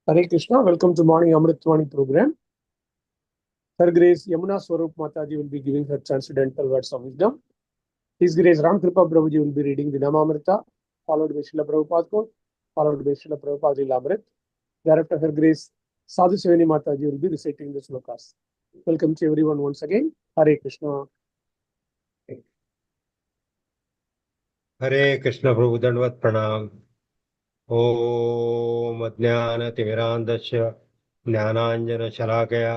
Hare Krishna, welcome to morning Amritvani program. Her Grace Yamuna Swarup Mataji will be giving her transcendental words of wisdom. His Grace Ram Kripa Prabhuji will be reading the Namamrita, followed by Srila Prabhupada quote, followed by Srila Prabhupada Lilamrit. Thereafter, Her Grace Sadhu Sevani Mataji will be reciting the slokas. Welcome to everyone once again. Hare Krishna. हरे कृष्ण प्रभु दंडवत प्रणाम। ओम अज्ञानतिमिरान्धस्य ज्ञानाञ्जनशलाकया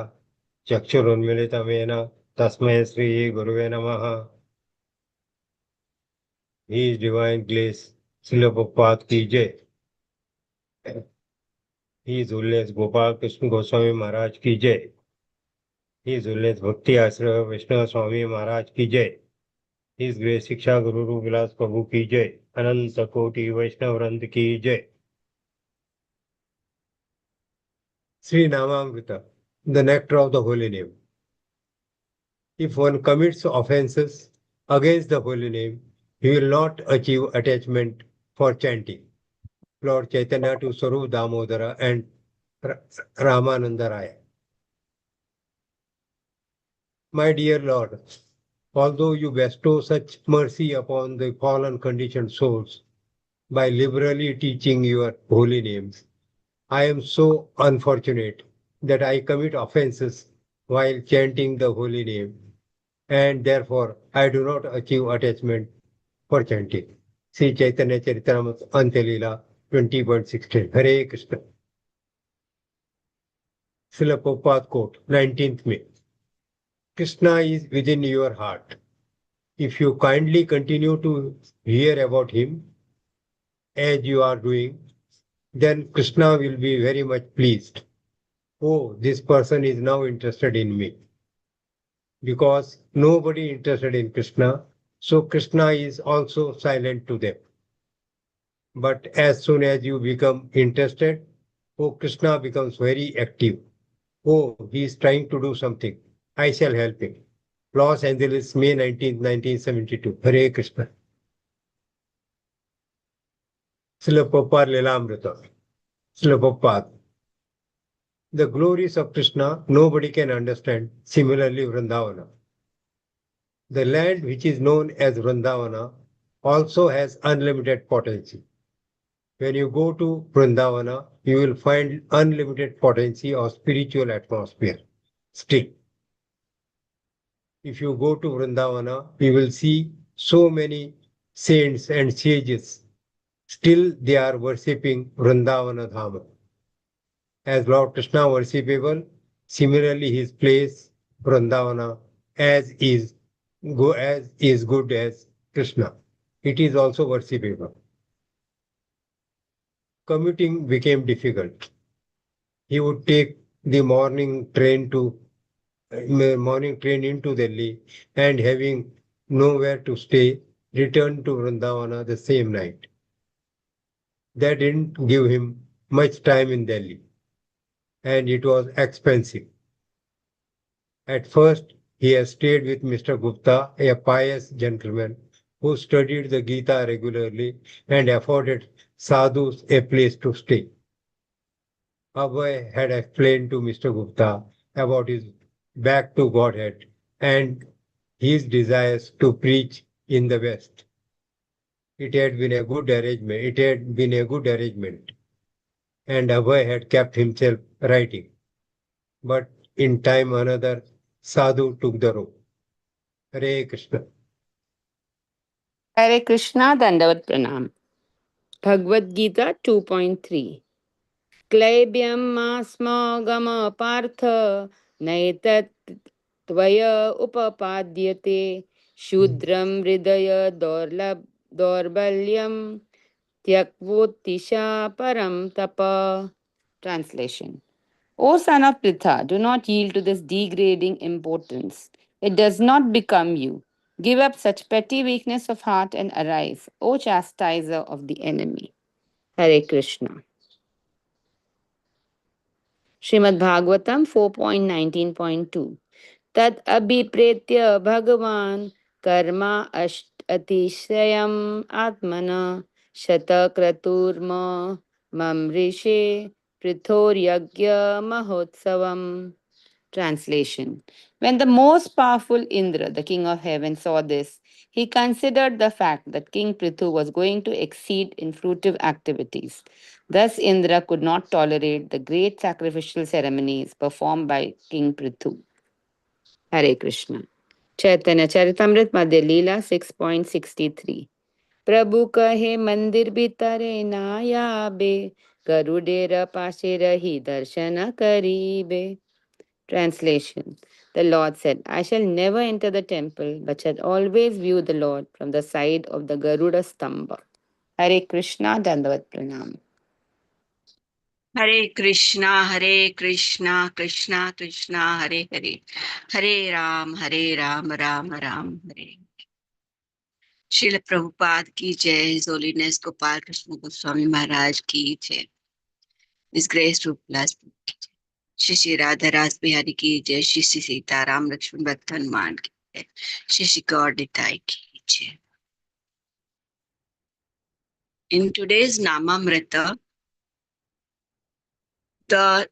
चक्षुरुन्मिलितमेन तस्मै श्री गुरुवे नमः। His divine grace Srila Prabhupada की जय। His उल्लेस Gopal Krishna Goswami महाराज की जय। His उल्लेस भक्ति आश्रय वैष्णव स्वामी महाराज की जय। His grace शिक्षा गुरु रूप विलास प्रभु की जय। अनंत कोटि वैष्णव वृंद की जय। Sri Namamrita, the nectar of the holy name. If one commits offenses against the holy name, he will not achieve attachment for chanting Lord Chaitanya to Swarup Damodara and Ramananda Raya. My dear Lord, although you bestow such mercy upon the fallen conditioned souls by liberally teaching your holy names, I am so unfortunate that I commit offenses while chanting the holy name, and therefore I do not achieve attachment for chanting. Sri Chaitanya Charitamrita Antelila 20.16. Hare Krishna. Srila Prabhupada quote, 19th May. Krishna is within your heart. If you kindly continue to hear about him as you are doing, then Krishna will be very much pleased. Oh, this person is now interested in me. Because nobody interested in Krishna, so Krishna is also silent to them. But as soon as you become interested, oh, Krishna becomes very active. Oh, he is trying to do something. I shall help him. Los Angeles, May 19, 1972. Hare Krishna. Srila Prabhupada Lilamrita. Srila Prabhupada. The glories of Krishna nobody can understand. Similarly, Vrindavana. The land which is known as Vrindavana also has unlimited potency. When you go to Vrindavana, you will find unlimited potency of spiritual atmosphere. Still, if you go to Vrindavana, you will see so many saints and sages. Still, they are worshipping Vrindavana Dhama. As Lord Krishna worshipable, similarly his place, Vrindavana, as is good as Krishna. It is also worshipable. Commuting became difficult. He would take the morning train into Delhi, and having nowhere to stay, return to Vrindavana the same night. That didn't give him much time in Delhi, and it was expensive. At first, he has stayed with Mr. Gupta, a pious gentleman who studied the Gita regularly and afforded sadhus a place to stay. Abhay had explained to Mr. Gupta about his back to Godhead and his desires to preach in the West. It had been a good arrangement, and Abhay had kept himself writing. But in time another sadhu took the rope. Hare Krishna. Hare Krishna Dandavat Pranam. Bhagavad Gita 2.3. Klaibyam masma gama partha naitat tvaya upapadyate shudram hridaya dorbalyam tyakvotisha param tapa. Translation. O son of Pritha, do not yield to this degrading importance. It does not become you. Give up such petty weakness of heart and arise, O chastiser of the enemy. Hare Krishna. Srimad Bhagavatam 4.19.2. Tad abhipretya bhagavan karma atishayam atmana shata kraturma mamrishe Prithor Mahotsavam. Translation. When the most powerful Indra, the king of heaven, saw this, he considered the fact that King Prithu was going to exceed in fruitive activities. Thus, Indra could not tolerate the great sacrificial ceremonies performed by King Prithu. Hare Krishna. Chaitanya Charitamrit Madhya Leela 6.63. प्रभु कहे मंदिर भीतरे नाया बे गरुडेर पाशे रही दर्शन करीबे. Translation. The Lord said, I shall never enter the temple, but shall always view the Lord from the side of the Garuda Stamba. Hare Krishna, Dandavat Pranam. Hare Krishna, Krishna Krishna, Hare Hare. Hare Ram, Ram Ram, Hare. Srila Prabhupada ki jai, His Holiness Gopal Krishna Goswami Maharaj ki jai. His Grace Rupalas ki jai. Shri Shri Radha Ras Bihari ki jai, Shri Shri Sita Ram Lakshman Bharat Hanuman ki jai, Shri Shri Gaur Nitai ki jai. In today's Namamrita, the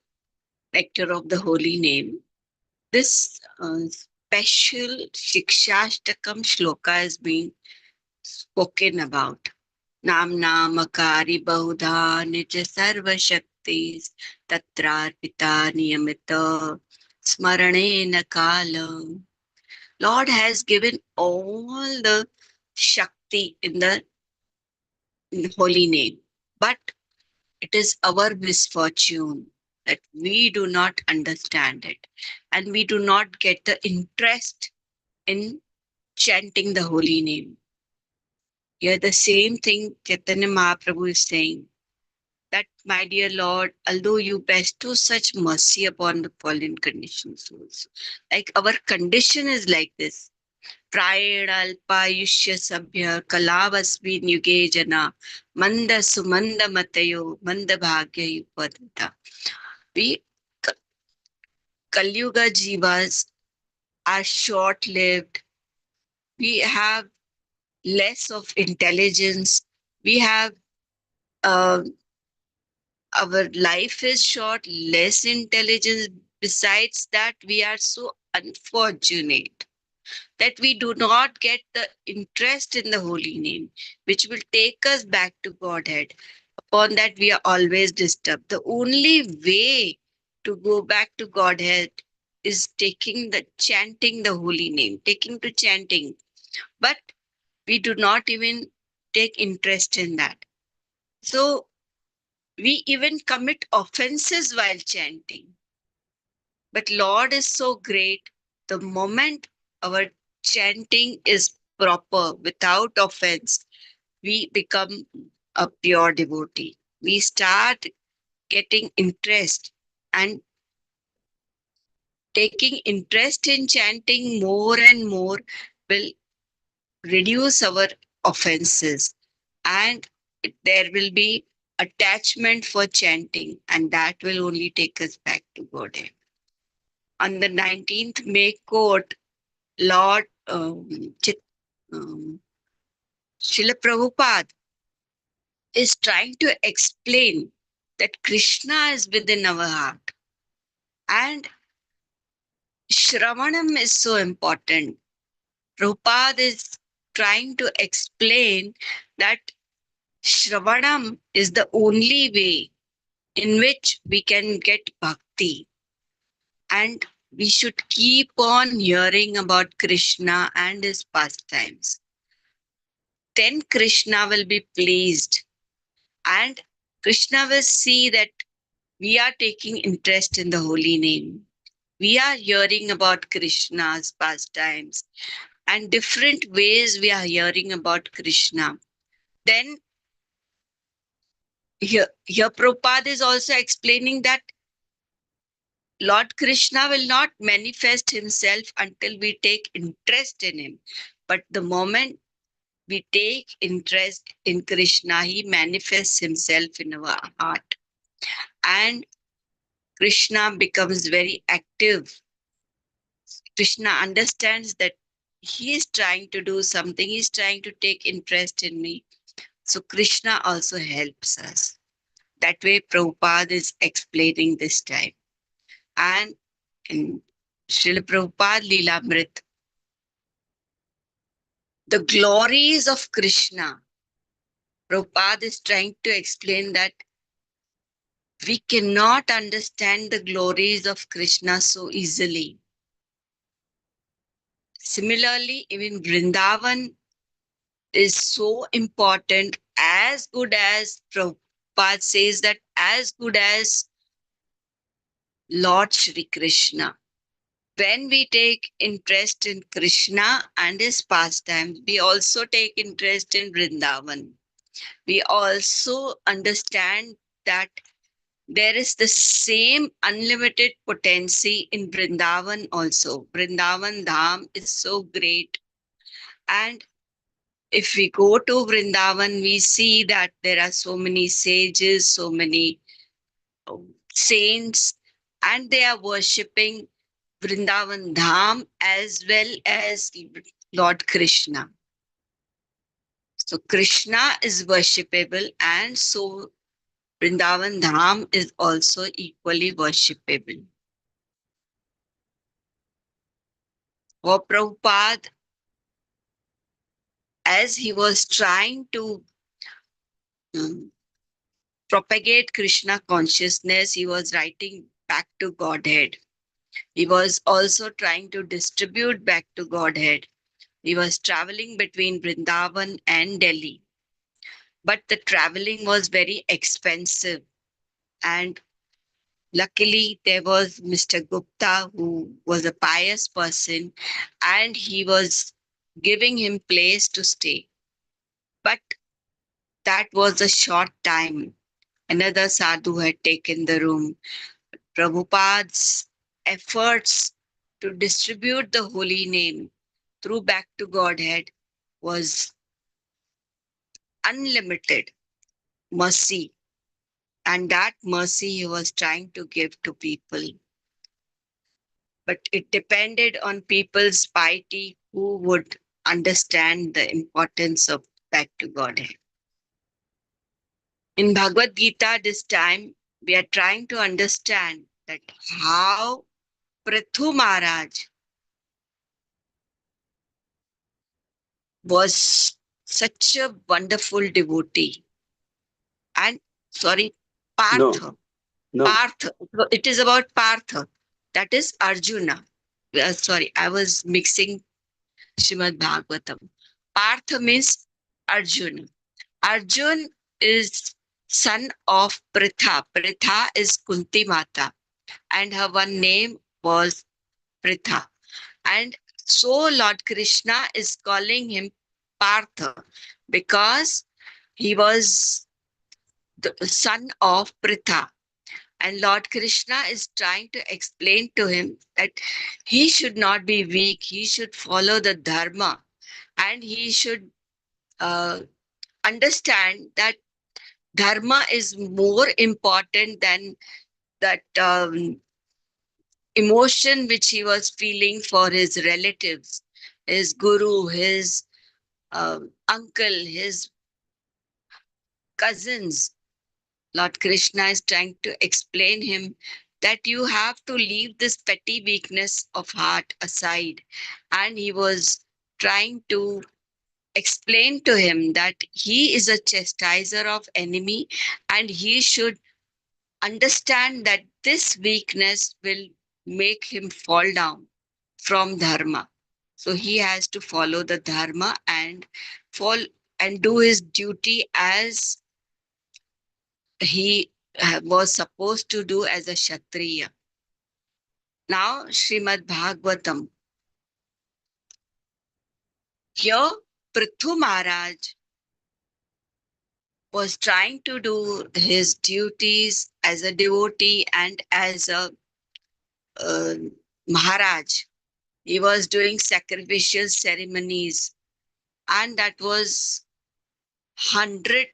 nectar of the holy name, this special Shikshashtakam shloka is being spoken about. Nam Namakari Bahudha Nija Sarva Shaktis Tatrarpita Niyamita Smarane Nakala. Lord has given all the Shakti in the holy name, but it is our misfortune that we do not understand it and we do not get the interest in chanting the holy name. Here the same thing Chaitanya Mahaprabhu is saying, that my dear Lord, although you bestow such mercy upon the fallen conditioned souls, like our condition is like this. Prayed alpayushya sabhya kalavasmin yuge jana manda sumanda matayo manda bhagya yupadata. We Kalyuga jivas are short-lived. We have less of intelligence. We have our life is short, less intelligence. Besides that, we are so unfortunate that we do not get the interest in the holy name, which will take us back to Godhead. Upon that, we are always disturbed. The only way to go back to Godhead is chanting the holy name, taking to chanting. But we do not even take interest in that. So we even commit offenses while chanting. But Lord is so great. The moment our chanting is proper, without offense, we become a pure devotee. We start getting interest, and taking interest in chanting more and more will reduce our offenses, and there will be attachment for chanting, and that will only take us back to Godhead. On the 19th May quote, Lord Srila Prabhupada is trying to explain that Krishna is within our heart. And Shravanam is so important. Prabhupada is trying to explain that Shravanam is the only way in which we can get bhakti. And we should keep on hearing about Krishna and his pastimes. Then Krishna will be pleased. And Krishna will see that we are taking interest in the holy name. We are hearing about Krishna's pastimes and different ways we are hearing about Krishna. Then here Prabhupada is also explaining that Lord Krishna will not manifest himself until we take interest in him. But the moment we take interest in Krishna, he manifests himself in our heart. And Krishna becomes very active. Krishna understands that he is trying to do something. He's trying to take interest in me. So Krishna also helps us. That way Prabhupada is explaining this time. And in Srila Prabhupada Leelamrit, the glories of Krishna, Prabhupada is trying to explain that we cannot understand the glories of Krishna so easily. Similarly, even Vrindavan is so important, as good as Prabhupada says that as good as Lord Shri Krishna. When we take interest in Krishna and his pastimes, we also take interest in Vrindavan. We also understand that there is the same unlimited potency in Vrindavan also. Vrindavan Dham is so great. And if we go to Vrindavan, we see that there are so many sages, so many saints, and they are worshipping Vrindavan Dham as well as Lord Krishna. So Krishna is worshipable, and so Vrindavan Dham is also equally worshipable. For Prabhupada, as he was trying to propagate Krishna consciousness, he was writing back to Godhead. He was also trying to distribute back to Godhead. He was traveling between Vrindavan and Delhi. But the traveling was very expensive. And luckily, there was Mr. Gupta, who was a pious person, and he was giving him place to stay. But that was a short time. Another sadhu had taken the room. Prabhupada's efforts to distribute the holy name through back to Godhead was unlimited mercy. And that mercy he was trying to give to people. But it depended on people's piety who would understand the importance of back to Godhead. In Bhagavad Gita this time, we are trying to understand that how Prithu Maharaj was such a wonderful devotee. And sorry, Partha. No. Partha. It is about Partha. That is Arjuna. Sorry, I was mixing Srimad Bhagavatam. Partha means Arjuna. Arjun is son of Pritha. Pritha is Kunti Mata, and her one name was Pritha. And so Lord Krishna is calling him Partha because he was the son of Pritha. And Lord Krishna is trying to explain to him that he should not be weak, he should follow the dharma, and he should understand that dharma is more important than that emotion which he was feeling for his relatives, his guru, his uncle, his cousins. Lord Krishna is trying to explain him that you have to leave this petty weakness of heart aside. And he was trying to explain to him that he is a chastiser of enemy and he should understand that this weakness will make him fall down from dharma. So he has to follow the dharma and do his duty as he was supposed to do as a Kshatriya. Now, Srimad Bhagavatam. Here, Prithu Maharaj was trying to do his duties as a devotee and as a Maharaj. He was doing sacrificial ceremonies, and that was 100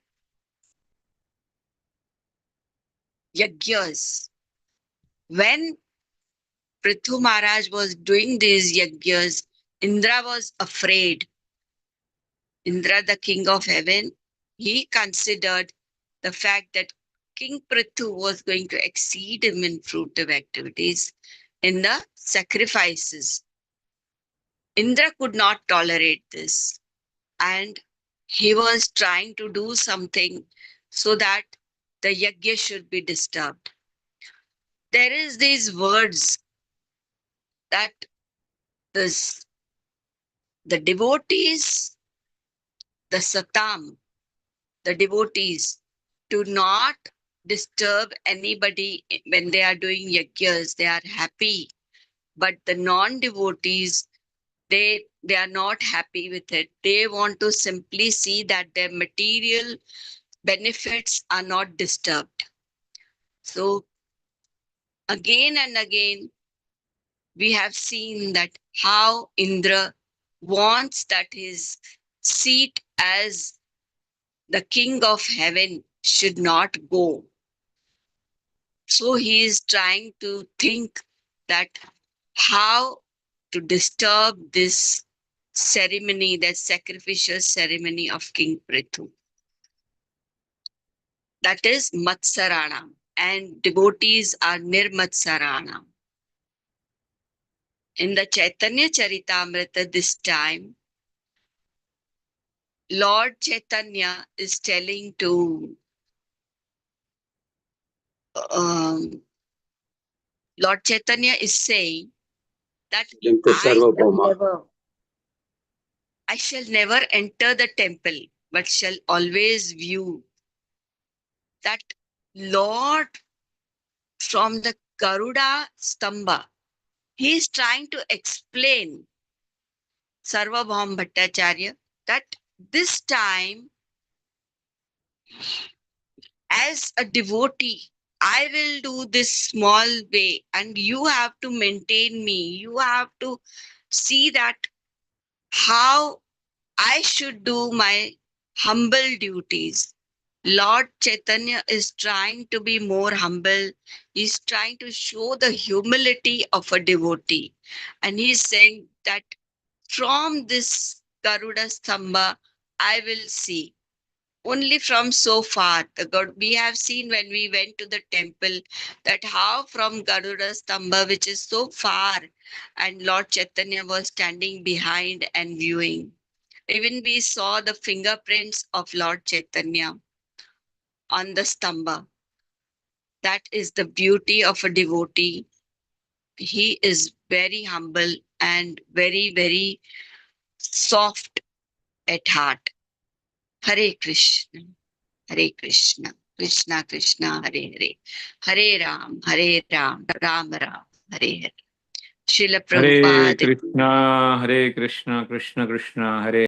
yajnas. When Prithu Maharaj was doing these yajnas, Indra was afraid. Indra, the king of heaven, he considered the fact that King Prithu was going to exceed him in fruitive activities, in the sacrifices. Indra could not tolerate this, and he was trying to do something so that the yajna should be disturbed. There is these words that this, the devotees, the satam, the devotees, do not disturb anybody when they are doing yajnas. They are happy, but the non-devotees, they are not happy with it. They want to simply see that their material benefits are not disturbed. So again and again, we have seen that how Indra wants that his seat as the king of heaven should not go. So he is trying to think that how to disturb this ceremony, that sacrificial ceremony of King Prithu. That is Matsarana, and devotees are Nirmatsarana. In the Chaitanya Charitamrita this time, Lord Chaitanya is telling to Lord Chaitanya is saying that I shall never enter the temple, but shall always view that Lord from the Garuda Stamba. He is trying to explain Sarvabhaum Bhattacharya that this time, as a devotee, I will do this small way, and you have to maintain me. You have to see that how I should do my humble duties. Lord Chaitanya is trying to be more humble. He's trying to show the humility of a devotee. And he's saying that from this Garuda Stamba, I will see. Only from so far, the God we have seen when we went to the temple, that how from Garuda Stamba, which is so far, and Lord Chaitanya was standing behind and viewing. Even we saw the fingerprints of Lord Chaitanya on the Stamba. That is the beauty of a devotee. He is very humble and very, very soft at heart. Hare Krishna, Hare Krishna, Krishna Krishna, Hare Hare, Hare Ram, Ram Ram, Hare Hare. Srila Hare Prabhupada. Krishna, Hare Krishna, Krishna Krishna, Hare